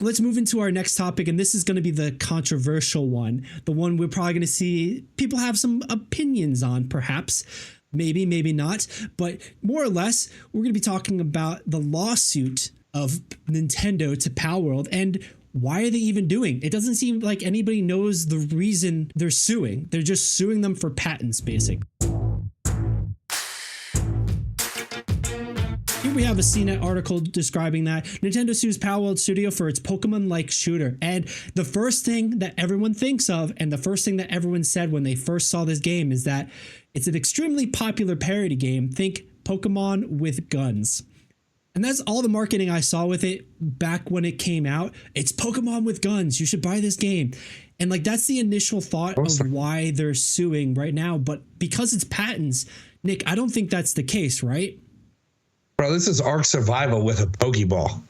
let's move into our next topic, and this is going to be the controversial one, the one we're probably going to see people have some opinions on, perhaps. Maybe, maybe not. But more or less, we're going to be talking about the lawsuit of Nintendo to Palworld and why are they even doing? It doesn't seem like anybody knows the reason they're suing. They're just suing them for patents, basically. Here we have a CNET article describing that Nintendo sues Palworld Studio for its Pokemon-like shooter. And the first thing that everyone thinks of, and the first thing that everyone said when they first saw this game, is that it's an extremely popular parody game. Think Pokemon with guns. And that's all the marketing I saw with it back when it came out. It's Pokemon with guns. You should buy this game. And like, that's the initial thought of why they're suing right now. But because it's patents, Nick, I don't think that's the case, right? Bro, this is Ark Survival with a Pokeball.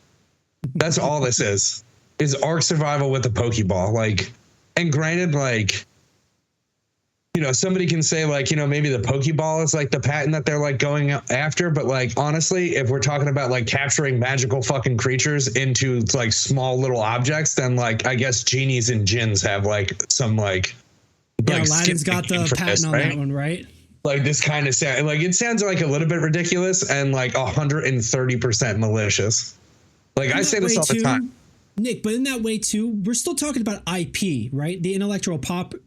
That's all this is Ark Survival with a Pokeball. Like, and granted, like, you know, somebody can say like, you know, maybe the Pokeball is like the patent that they're like going after. But like, honestly, if we're talking about like capturing magical fucking creatures into like small little objects, then like, I guess genies and djinns have like some like, yeah, Aladdin's got the patent on that one, right? Like this kind of sound, like it sounds like a little bit ridiculous and like 130% malicious. Like I say this all the time. Nick, but in that way too, we're still talking about IP, right? The intellectual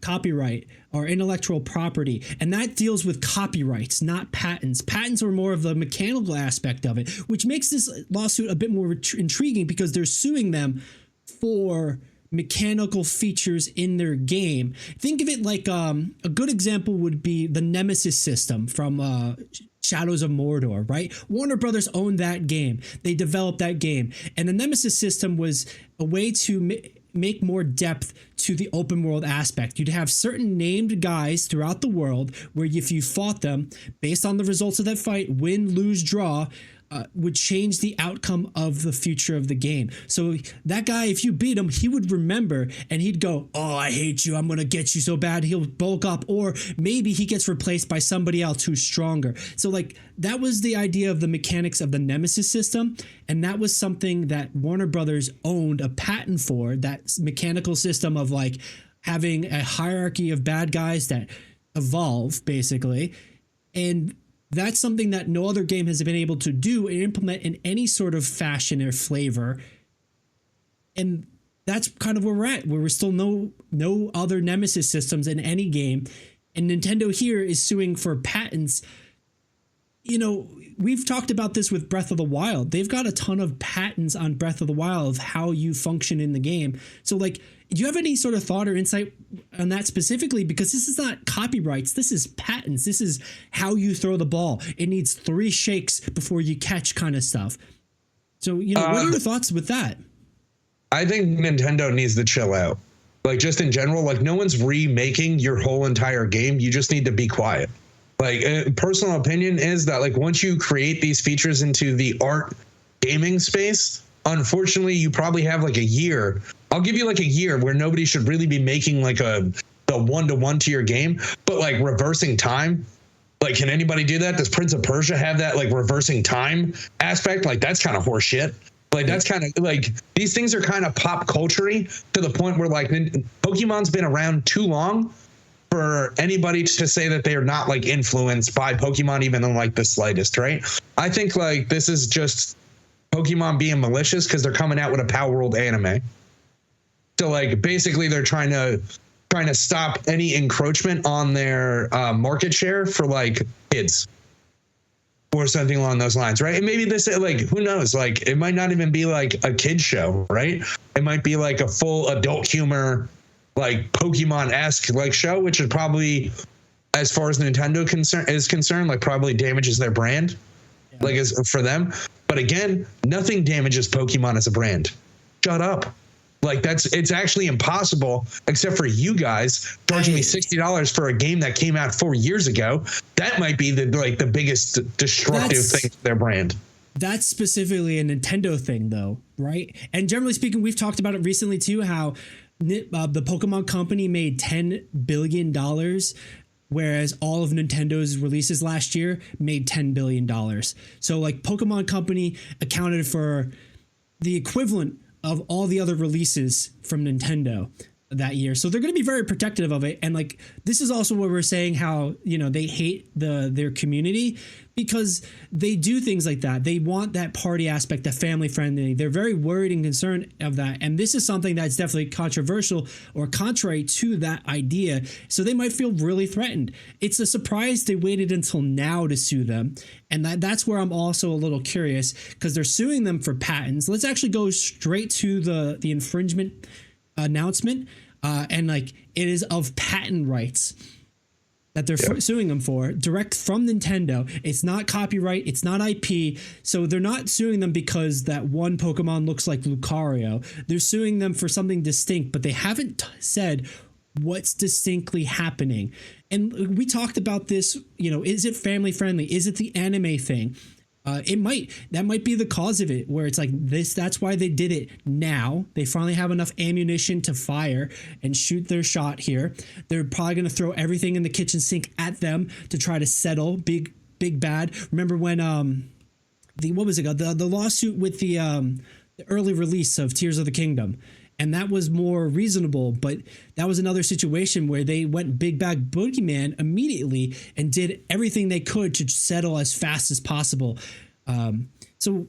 copyright or intellectual property. And that deals with copyrights, not patents. Patents are more of the mechanical aspect of it, which makes this lawsuit a bit more intriguing because they're suing them for mechanical features in their game. Think of it like a good example would be the Nemesis system from Shadows of Mordor, right? Warner Brothers owned that game. They developed that game. And the Nemesis system was a way to make more depth to the open world aspect. You'd have certain named guys throughout the world where if you fought them, based on the results of that fight, win, lose, draw, would change the outcome of the future of the game. So that guy, if you beat him, he would remember and he'd go, oh, I hate you. I'm going to get you so bad. He'll bulk up, or maybe he gets replaced by somebody else who's stronger. So like that was the idea of the mechanics of the Nemesis system. And that was something that Warner Brothers owned a patent for, that mechanical system of like having a hierarchy of bad guys that evolve basically. And that's something that no other game has been able to do and implement in any sort of fashion or flavor. And that's kind of where we're at, where we're still no other Nemesis systems in any game. And Nintendo here is suing for patents. You know, we've talked about this with Breath of the Wild. They've got a ton of patents on Breath of the Wild of how you function in the game. So like, do you have any sort of thought or insight on that specifically? Because this is not copyrights. This is patents. This is how you throw the ball. It needs 3 shakes before you catch kind of stuff. So, you know, what are your thoughts with that? I think Nintendo needs to chill out. Like just in general, like no one's remaking your whole entire game. You just need to be quiet. Like personal opinion is that like once you create these features into the art gaming space, unfortunately, you probably have like a year. I'll give you like a year where nobody should really be making like the 1-to-1 to your game, but like reversing time. Like, can anybody do that? Does Prince of Persia have that like reversing time aspect? Like that's kind of horse shit. Like that's kind of like these things are kind of pop culture-y to the point where like Pokemon's been around too long for anybody to say that they are not like influenced by Pokemon even in like the slightest, right? I think like this is just Pokemon being malicious because they're coming out with a Palworld anime. So like basically they're trying to stop any encroachment on their market share for like kids or something along those lines, right? And maybe this like who knows, like it might not even be like a kid show, right? It might be like a full adult humor, like Pokemon-esque like show, which is probably, as far as Nintendo is concerned, like probably damages their brand, like as for them. But again, nothing damages Pokemon as a brand. Shut up. Like it's actually impossible, except for you guys charging me $60 for a game that came out 4 years ago. That might be the biggest destructive thing to their brand. That's specifically a Nintendo thing though, right? And generally speaking, we've talked about it recently too, how the Pokemon company made $10 billion, whereas all of Nintendo's releases last year made $10 billion. So like Pokemon company accounted for the equivalent of all the other releases from Nintendo that year. So they're going to be very protective of it. And like, this is also where we're saying how, you know, they hate their community because they do things like that. They want that party aspect, that family friendly. They're very worried and concerned of that. And this is something that's definitely controversial or contrary to that idea. So they might feel really threatened. It's a surprise they waited until now to sue them. And that's where I'm also a little curious, because they're suing them for patents. Let's actually go straight to the infringement announcement. And like, it is of patent rights that they're suing them for, direct from Nintendo. It's not copyright, it's not IP. So they're not suing them because that one Pokemon looks like Lucario. They're suing them for something distinct, but they haven't said what's distinctly happening. And we talked about this, you know, is it family friendly? Is it the anime thing? That might be the cause of it, where it's like this. That's why they did it now. They finally have enough ammunition to fire and shoot their shot here. They're probably going to throw everything in the kitchen sink at them to try to settle big bad. Remember when what was it called? The lawsuit with the early release of Tears of the Kingdom. And that was more reasonable, but that was another situation where they went big bad boogeyman immediately and did everything they could to settle as fast as possible. So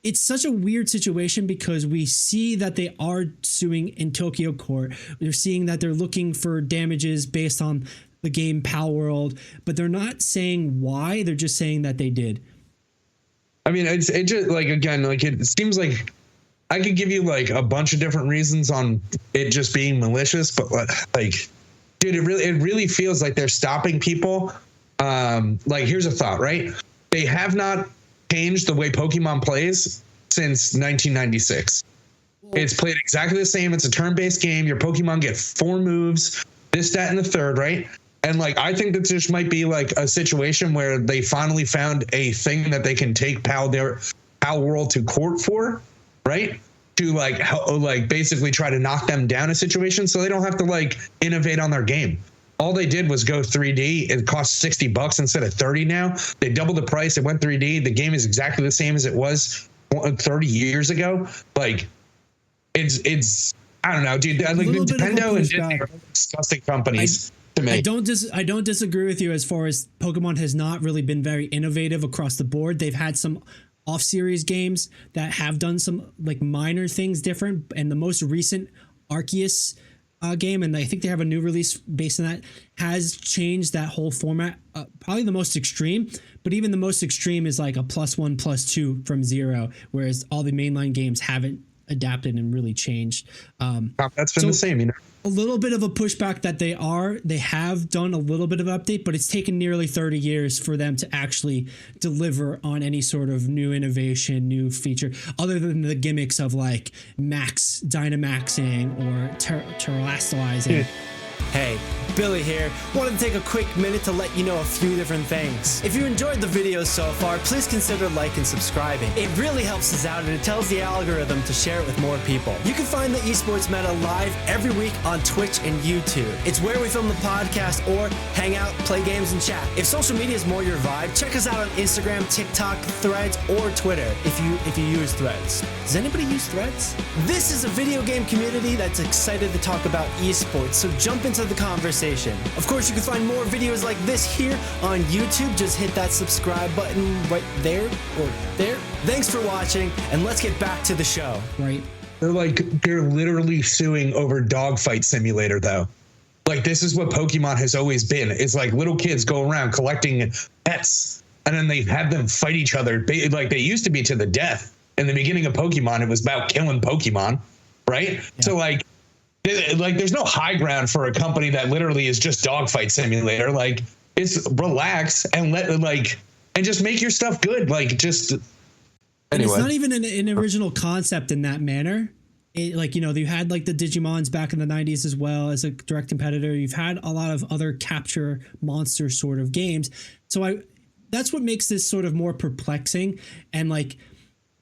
it's such a weird situation because we see that they are suing in Tokyo court. We're seeing that they're looking for damages based on the game Palworld, but they're not saying why. They're just saying that they did. I mean, it just like, again, like it seems like I could give you like a bunch of different reasons on it just being malicious, but like, dude, it really feels like they're stopping people. Like, here's a thought, right? They have not changed the way Pokemon plays since 1996. It's played exactly the same. It's a turn-based game. Your Pokemon get 4 moves, this, that, and the third, right? And like, I think that this might be like a situation where they finally found a thing that they can take Palworld to court for, right? To like basically try to knock them down a situation so they don't have to like innovate on their game. All they did was go 3D. It costs $60 instead of 30 now. They doubled the price. It went 3D. The game is exactly the same as it was 30 years ago. Like, it's I don't know, dude. Like Nintendo and Disney are disgusting companies. I don't disagree with you as far as Pokemon has not really been very innovative across the board. They've had some off-series games that have done some like minor things different, and the most recent Arceus game, and I think they have a new release based on that, has changed that whole format. Probably the most extreme, but even the most extreme is like a +1, +2 from 0, whereas all the mainline games haven't adapted and really changed. That's been the same, you know. A little bit of a pushback that they have done a little bit of update, but it's taken nearly 30 years for them to actually deliver on any sort of new innovation, new feature, other than the gimmicks of like Dynamaxing or terrestrializing. Hey, Billy here. Wanted to take a quick minute to let you know a few different things. If you enjoyed the video so far, please consider liking and subscribing. It really helps us out and it tells the algorithm to share it with more people. You can find the Esports Meta live every week on Twitch and YouTube. It's where we film the podcast or hang out, play games, and chat. If social media is more your vibe, check us out on Instagram, TikTok, Threads, or Twitter if you use Threads. Does anybody use Threads? This is a video game community that's excited to talk about esports, so jump into the conversation. Of course, you can find more videos like this here on YouTube. Just hit that subscribe button right there or there. Thanks for watching, and let's get back to the show. Right. They're literally suing over Dogfight Simulator, though. Like, this is what Pokemon has always been. It's like little kids go around collecting pets, and then they have them fight each other. Like, they used to be to the death. In the beginning of Pokemon, it was about killing Pokemon, right? Yeah. So, like, there's no high ground for a company that literally is just Dogfight Simulator. Like, it's relax and and just make your stuff good. Like, just anyway. And it's not even an original concept in that manner. Like, you know, you had like the Digimons back in the 90s as well as a direct competitor. You've had a lot of other capture monster sort of games. So that's what makes this sort of more perplexing. And like,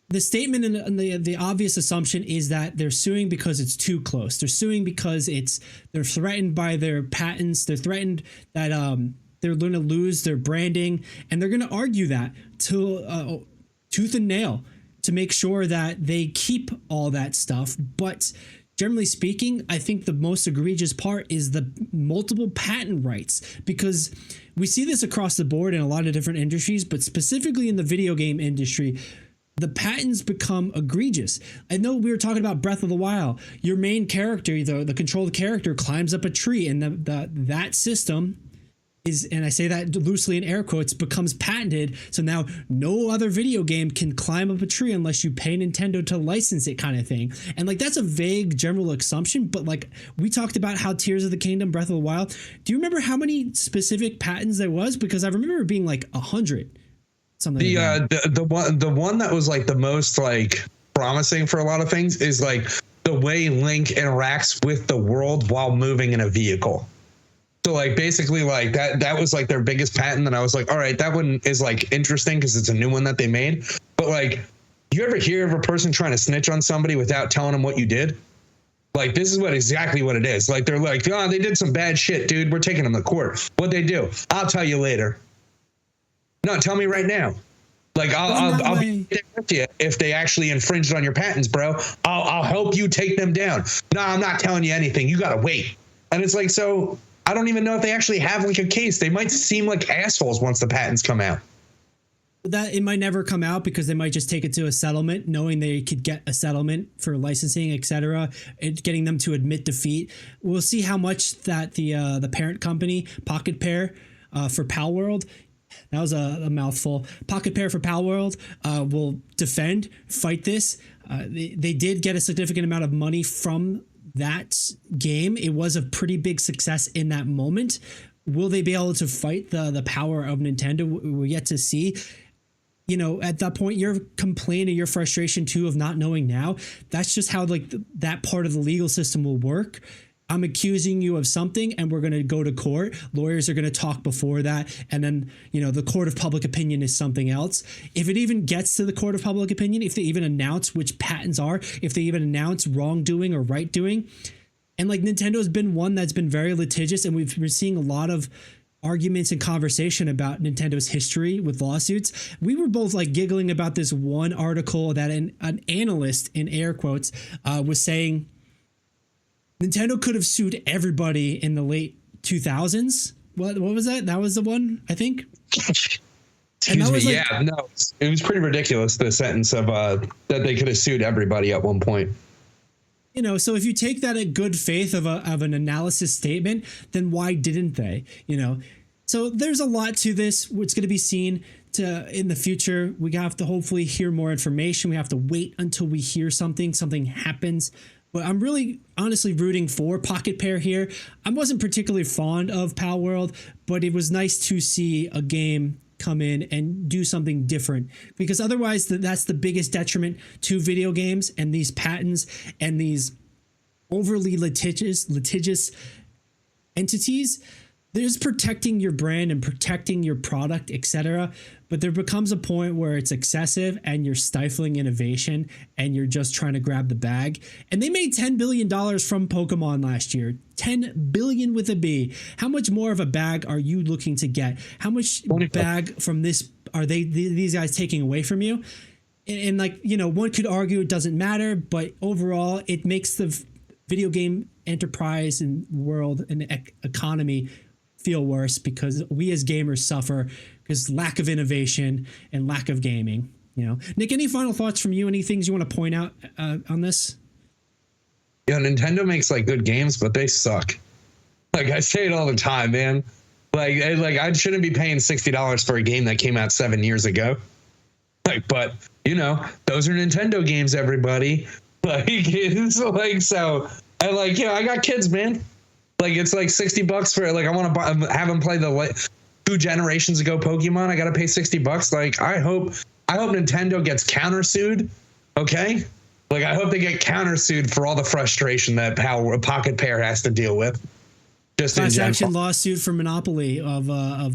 the statement and the obvious assumption is that they're suing because it's too close. They're suing because they're threatened by their patents. They're threatened that they're going to lose their branding, and they're going to argue that till tooth and nail. to make sure that they keep all that stuff. But generally speaking, I think the most egregious part is the multiple patent rights, because we see this across the board in a lot of different industries, but specifically in the video game industry, the patents become egregious. I know we were talking about Breath of the Wild. Your main character, the controlled character, climbs up a tree, and that system is, and I say that loosely in air quotes, becomes patented. So now no other video game can climb up a tree unless you pay Nintendo to license it, kind of thing. And like, that's a vague general assumption, but like, we talked about how Tears of the Kingdom, Breath of the Wild. Do you remember how many specific patents there was? Because I remember it being like 100. Something like that. The one that was like the most like promising for a lot of things is like the way Link interacts with the world while moving in a vehicle. So like basically like that was like their biggest patent, and I was like, all right, that one is like interesting because it's a new one that they made. But like, you ever hear of a person trying to snitch on somebody without telling them what you did? Like, this is exactly what it is. Like, they're like, oh, they did some bad shit, dude. We're taking them to court. What'd they do? I'll tell you later. No, tell me right now. Like, I'll be there with you if they actually infringed on your patents, bro. I'll help you take them down. No, I'm not telling you anything. You gotta wait. And it's like, so I don't even know if they actually have like a case. They might seem like assholes once the patents come out. That it might never come out because they might just take it to a settlement, knowing they could get a settlement for licensing, etc. Getting them to admit defeat. We'll see how much that the parent company, Pocket Pair, for Palworld. That was a mouthful. Pocket Pair for Palworld will fight this. They did get a significant amount of money from that game. It was a pretty big success in that moment. Will they be able to fight the power of Nintendo? We're yet to see. You know, at that point, your complaint and your frustration too of not knowing now, that's just how like that part of the legal system will work. I'm accusing you of something and we're going to go to court. Lawyers are going to talk before that. And then, you know, the court of public opinion is something else. If it even gets to the court of public opinion, if they even announce which patents are, if they even announce wrongdoing or right doing. And like, Nintendo has been one that's been very litigious, and we're seeing a lot of arguments and conversation about Nintendo's history with lawsuits. We were both like giggling about this one article that an analyst, in air quotes, was saying Nintendo could have sued everybody in the late 2000s. What was that? That was the one, I think. Excuse me. Like, yeah, no, it was pretty ridiculous, the sentence of that they could have sued everybody at one point. You know, so if you take that at good faith of an analysis statement, then why didn't they? You know, so there's a lot to this. What's going to be seen in the future. We have to hopefully hear more information. We have to wait until we hear something happens. But I'm really honestly rooting for Pocket Pair here. I wasn't particularly fond of Palworld, but it was nice to see a game come in and do something different, because otherwise that's the biggest detriment to video games and these patents and these overly litigious entities. There's protecting your brand and protecting your product, etc. But there becomes a point where it's excessive and you're stifling innovation and you're just trying to grab the bag. And they made $10 billion from Pokemon last year. 10 billion with a B. How much more of a bag are you looking to get? How much bag from this are these guys taking away from you? And like, you know, one could argue it doesn't matter, but overall it makes the video game enterprise and world and economy feel worse, because we as gamers suffer because lack of innovation and lack of gaming. You know, Nick, any final thoughts from you? Any things you want to point out on this? Yeah, Nintendo makes like good games, but they suck. Like, I say it all the time, man. Like I shouldn't be paying $60 for a game that came out 7 years ago. Like, but you know, those are Nintendo games, everybody. Like, it's like, so I like, you know, I got kids, man. Like, it's like $60 for, like, I want to have them play the 2 generations ago Pokemon. I got to pay $60. Like, I hope Nintendo gets countersued. Okay. Like, I hope they get countersued for all the frustration that Pocket Pair has to deal with. Just class action lawsuit for monopoly of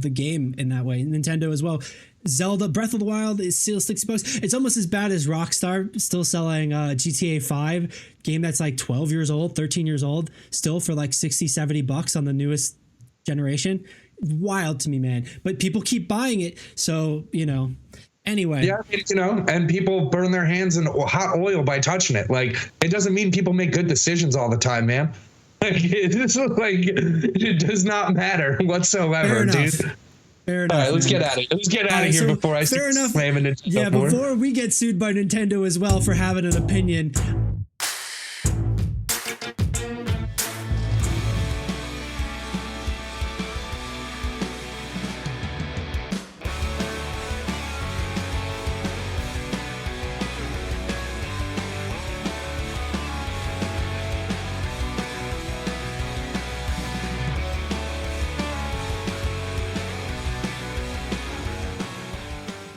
the game in that way. Nintendo as well. Zelda Breath of the Wild is still $60. It's almost as bad as Rockstar still selling GTA 5 game that's like 12 years old, 13 years old, still for like $60-$70 on the newest generation. Wild to me, man. But people keep buying it. So, you know, Anyway. Yeah, you know, and people burn their hands in hot oil by touching it. Like, it doesn't mean people make good decisions all the time, man. Like, it does not matter whatsoever, dude. Fair enough. All right, let's get out of here. Let's get out of here before I start slamming it. Yeah, before we get sued by Nintendo as well for having an opinion,